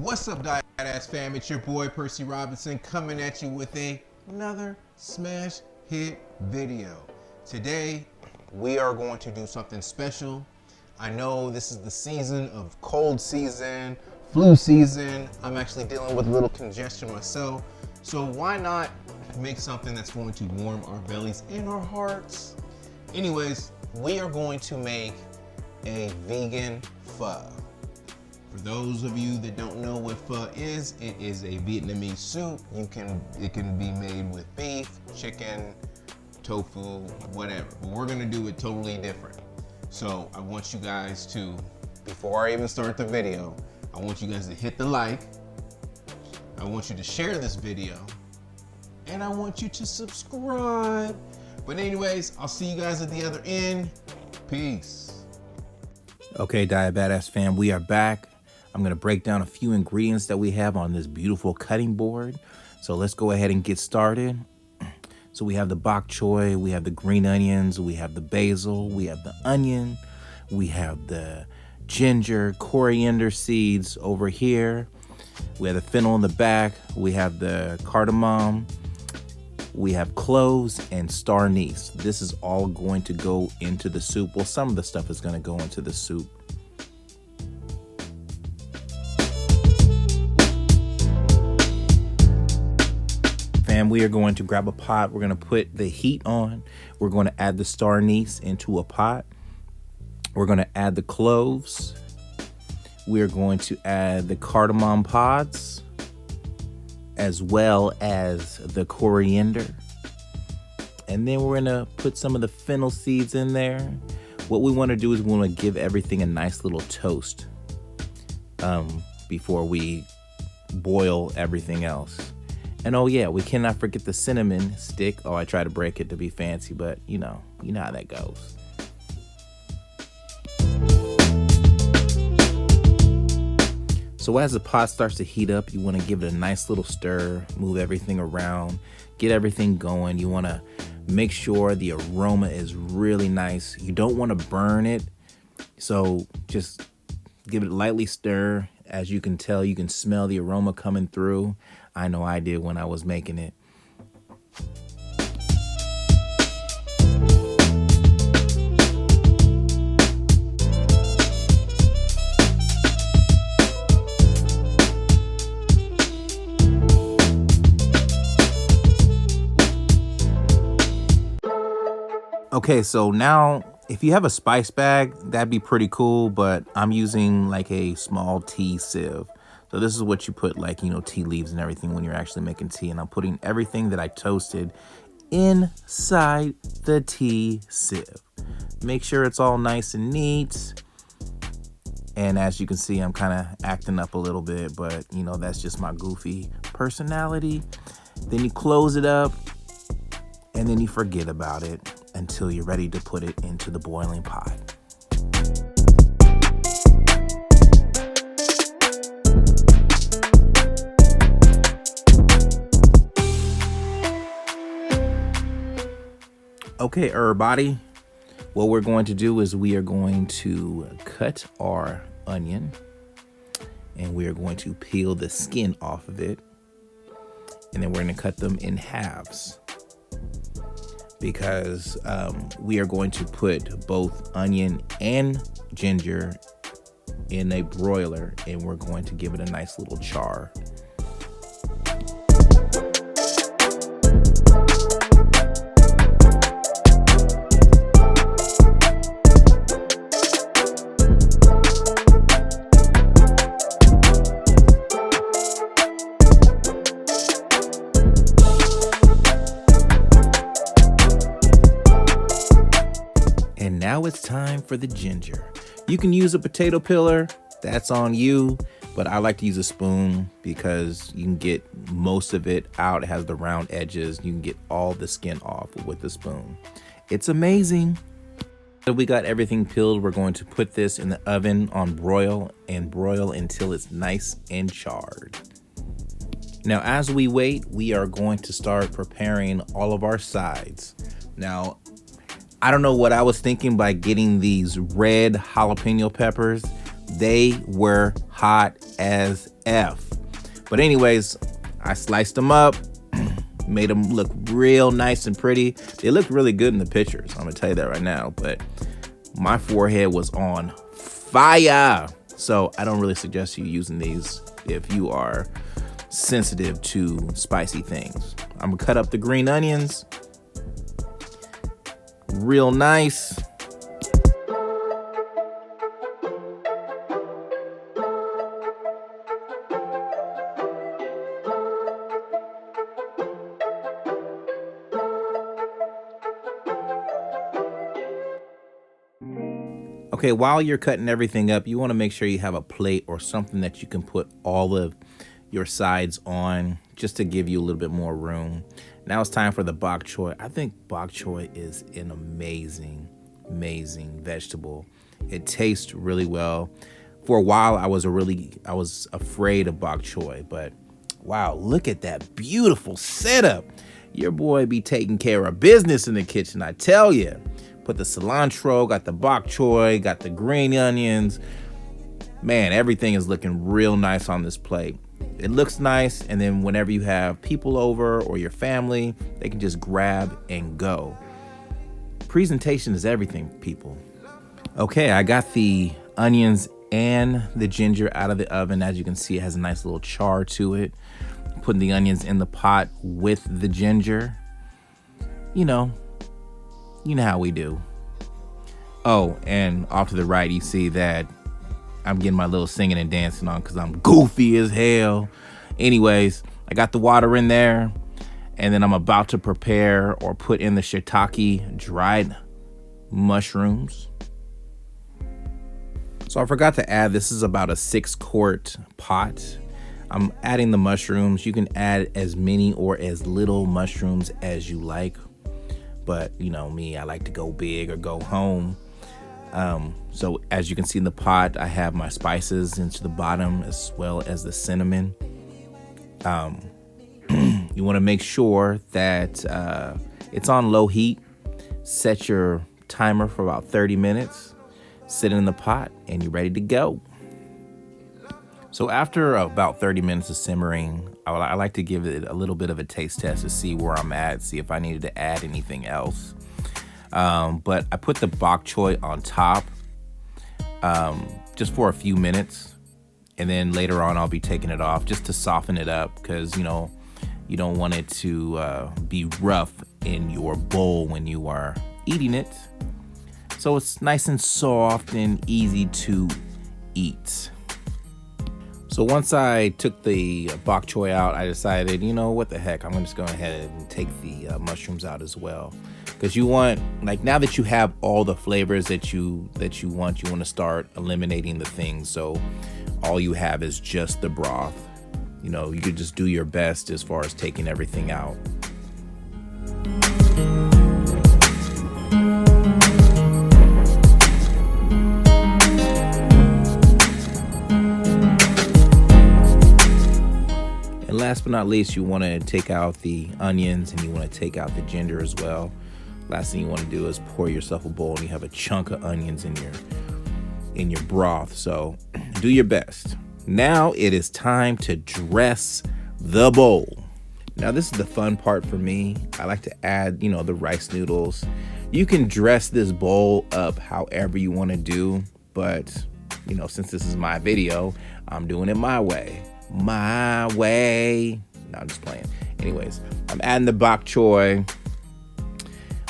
What's up, Diet Ass fam? It's your boy Percy Robinson coming at you with another smash hit video. Today, we are going to do something special. I know this is the season of cold season, flu season. I'm actually dealing with a little congestion myself. So why not make something that's going to warm our bellies and our hearts? Anyways, we are going to make a vegan pho. For those of you that don't know what pho is, it is a Vietnamese soup. It can be made with beef, chicken, tofu, whatever. But we're gonna do it totally different. So I want you guys to, before I even start the video, I want you guys to hit the like. I want you to share this video. And I want you to subscribe. But anyways, I'll see you guys at the other end. Peace. Okay, Diet Badass fam, we are back. I'm gonna break down a few ingredients that we have on this beautiful cutting board. So let's go ahead and get started. So we have the bok choy, we have the green onions, we have the basil, we have the onion, we have the ginger, coriander seeds over here. We have the fennel in the back, we have the cardamom, we have cloves and star anise. This is all going to go into the soup. Well, some of the stuff is gonna go into the soup. Fam, we are going to grab a pot. We're gonna put the heat on. We're gonna add the star anise into a pot. We're gonna add the cloves. We are going to add the cardamom pods, as well as the coriander. And then we're gonna put some of the fennel seeds in there. What we wanna do is we wanna give everything a nice little toast before we boil everything else. And oh yeah, we cannot forget the cinnamon stick. Oh, I try to break it to be fancy, but you know how that goes. So as the pot starts to heat up, you want to give it a nice little stir, move everything around, get everything going. You want to make sure the aroma is really nice. You don't want to burn it. So just give it a lightly stir. As you can tell, you can smell the aroma coming through. I know I did when I was making it. Okay, so now if you have a spice bag, that'd be pretty cool, but I'm using like a small tea sieve. So this is what you put, like, tea leaves and everything when you're actually making tea. And I'm putting everything that I toasted inside the tea sieve. Make sure it's all nice and neat. And as you can see, I'm kind of acting up a little bit, but that's just my goofy personality. Then you close it up and then you forget about it until you're ready to put it into the boiling pot. Okay, everybody, what we're going to do is we are going to cut our onion and we are going to peel the skin off of it. And then we're going to cut them in halves because we are going to put both onion and ginger in a broiler and we're going to give it a nice little char. And now it's time for the ginger. You can use a potato peeler, that's on you, but I like to use a spoon because you can get most of it out. It has the round edges. You can get all the skin off with the spoon. It's amazing. So we got everything peeled. We're going to put this in the oven on broil and broil until it's nice and charred. Now, as we wait, we are going to start preparing all of our sides. Now, I don't know what I was thinking by getting these red jalapeno peppers. They were hot as F. But anyways, I sliced them up, made them look real nice and pretty. They looked really good in the pictures, I'm gonna tell you that right now, but my forehead was on fire. So I don't really suggest you using these if you are sensitive to spicy things. I'm gonna cut up the green onions real nice. Okay, while you're cutting everything up, you want to make sure you have a plate or something that you can put all of your sides on, just to give you a little bit more room. Now it's time for the bok choy. I think bok choy is an amazing vegetable. It tastes really well. For a while, I was afraid of bok choy, but wow, look at that beautiful setup. Your boy be taking care of business in the kitchen, I tell you. Put the cilantro, got the bok choy, got the green onions. Man, everything is looking real nice on this plate. It looks nice, and then whenever you have people over or your family, they can just grab and go. Presentation is everything, people. Okay, I got the onions and the ginger out of the oven. As you can see, it has a nice little char to it. Putting the onions in the pot with the ginger. You know how we do. Oh, and off to the right, you see that I'm getting my little singing and dancing on because I'm goofy as hell. Anyways, I got the water in there, and then I'm about to prepare or put in the shiitake dried mushrooms. So I forgot to add, this is about a 6-quart pot. I'm adding the mushrooms. You can add as many or as little mushrooms as you like. But you know me, I like to go big or go home. So as you can see in the pot, I have my spices into the bottom as well as the cinnamon. You want to make sure that it's on low heat. Set your timer for about 30 minutes. Sit in the pot and you're ready to go. So after about 30 minutes of simmering, I like to give it a little bit of a taste test to see where I'm at, see if I needed to add anything else. But I put the bok choy on top just for a few minutes. And then later on, I'll be taking it off just to soften it up because, you don't want it to be rough in your bowl when you are eating it. So it's nice and soft and easy to eat. So once I took the bok choy out, I decided, what the heck, I'm just going ahead and take the mushrooms out as well. Because you want, now that you have all the flavors that you want to start eliminating the things. So all you have is just the broth. You could just do your best as far as taking everything out. And last but not least, you want to take out the onions and you want to take out the ginger as well. Last thing you want to do is pour yourself a bowl and you have a chunk of onions in your broth. So do your best. Now it is time to dress the bowl. Now this is the fun part for me. I like to add, the rice noodles. You can dress this bowl up however you want to do, but since this is my video, I'm doing it my way. My way. No, I'm just playing. Anyways, I'm adding the bok choy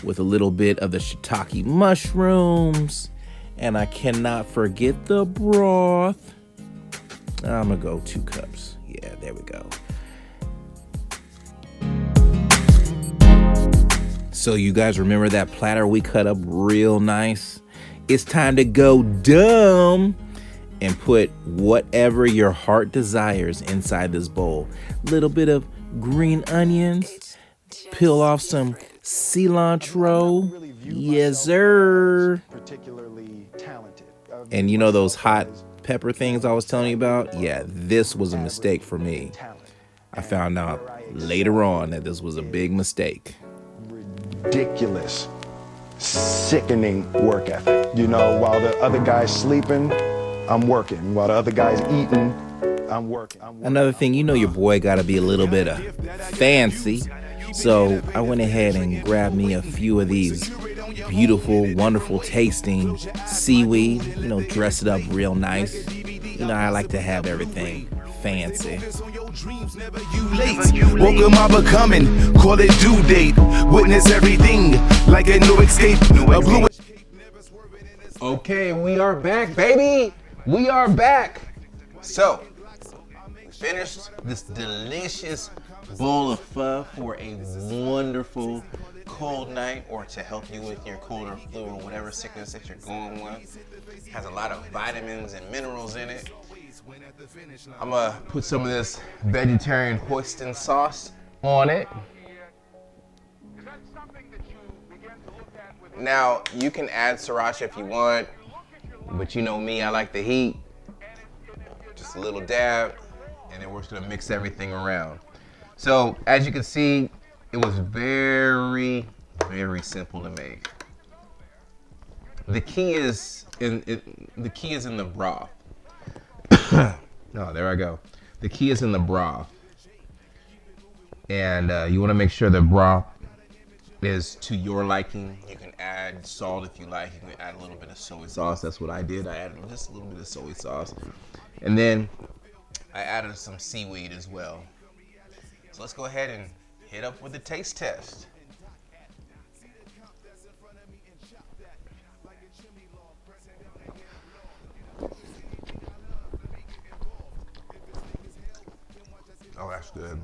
with a little bit of the shiitake mushrooms, and I cannot forget the broth. I'm gonna go 2 cups. Yeah, there we go. So you guys remember that platter we cut up real nice? It's time to go dumb and put whatever your heart desires inside this bowl. Little bit of green onions, peel off some cilantro. Yes, sir. And those hot pepper things I was telling you about? Yeah, this was a mistake for me. I found out later on that this was a big mistake. Ridiculous, sickening work ethic. While the other guy's sleeping, I'm working. While the other guy's eating, I'm working. Another thing, you know your boy gotta be a little bit of fancy. So I went ahead and grabbed me a few of these beautiful, wonderful tasting seaweed, you know, dress it up real nice. You know, I like to have everything fancy. Woke my becoming, call it due date. Witness everything like a new escape. A blue. Okay, we are back, baby. We are back. So, we finished this delicious bowl of pho for a wonderful cold night, or to help you with your cold or flu or whatever sickness that you're going with. It has a lot of vitamins and minerals in it. I'm gonna put some of this vegetarian hoisin sauce on it. Now, you can add sriracha if you want, but you know me, I like the heat. Just a little dab, and then we're just gonna mix everything around. So, as you can see, it was very, very simple to make. The key is in the broth. Oh, there I go. The key is in the broth, and you want to make sure the broth is to your liking. You can add salt if you like. You can add a little bit of soy sauce. That's what I did. I added just a little bit of soy sauce, and then I added some seaweed as well. So let's go ahead and hit up with the taste test. Oh, that's good.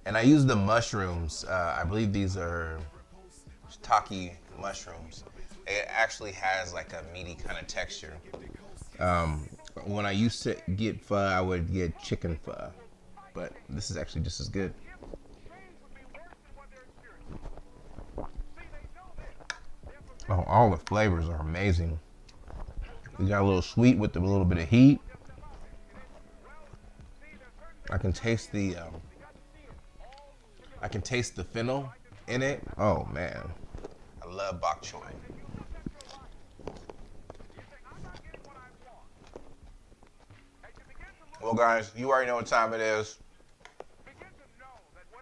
And I use the mushrooms. I believe these are shiitake mushrooms. It actually has like a meaty kind of texture. When I used to get pho, I would get chicken pho, but this is actually just as good. Oh, all the flavors are amazing. We got a little sweet with a little bit of heat. I can taste the fennel in it. Oh man, I love bok choy. Well, guys, you already know what time it is.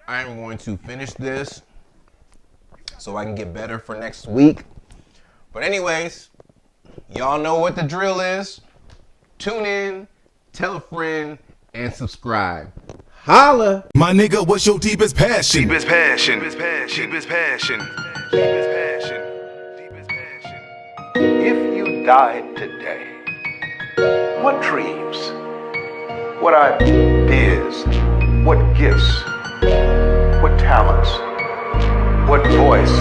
I am going to finish this so I can get better for next week. But anyways, y'all know what the drill is. Tune in, tell a friend, and subscribe. Holla! My nigga, what's your deepest passion? Deepest passion. Deepest passion. Deepest passion. Deepest passion. Deepest passion. If you died today, what dreams, what ideas, what gifts, what talents, what voice